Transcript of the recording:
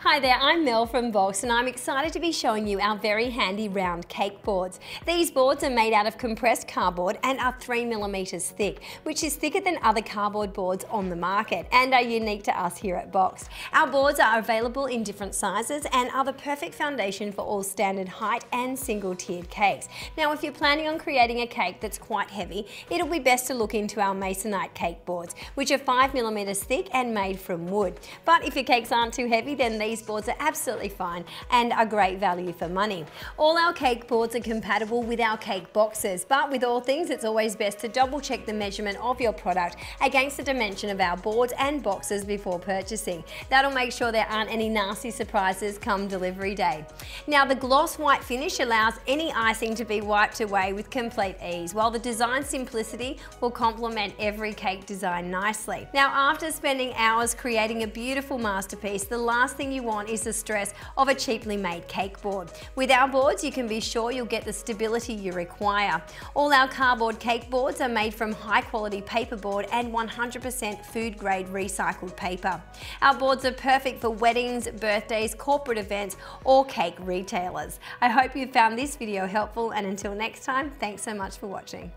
Hi there, I'm Mel from Box and I'm excited to be showing you our very handy round cake boards. These boards are made out of compressed cardboard and are 3mm thick, which is thicker than other cardboard boards on the market and are unique to us here at Box. Our boards are available in different sizes and are the perfect foundation for all standard height and single tiered cakes. Now if you're planning on creating a cake that's quite heavy, it'll be best to look into our masonite cake boards, which are 5mm thick and made from wood. But if your cakes aren't too heavy, then these boards are absolutely fine and are great value for money. All our cake boards are compatible with our cake boxes, but with all things it's always best to double check the measurement of your product against the dimension of our boards and boxes before purchasing. That'll make sure there aren't any nasty surprises come delivery day. Now the gloss white finish allows any icing to be wiped away with complete ease, while the design simplicity will complement every cake design nicely. Now after spending hours creating a beautiful masterpiece, the last thing you want is the stress of a cheaply made cake board. With our boards, you can be sure you'll get the stability you require. All our cardboard cake boards are made from high quality paperboard and 100% food grade recycled paper. Our boards are perfect for weddings, birthdays, corporate events, or cake retailers. I hope you found this video helpful, and until next time, thanks so much for watching.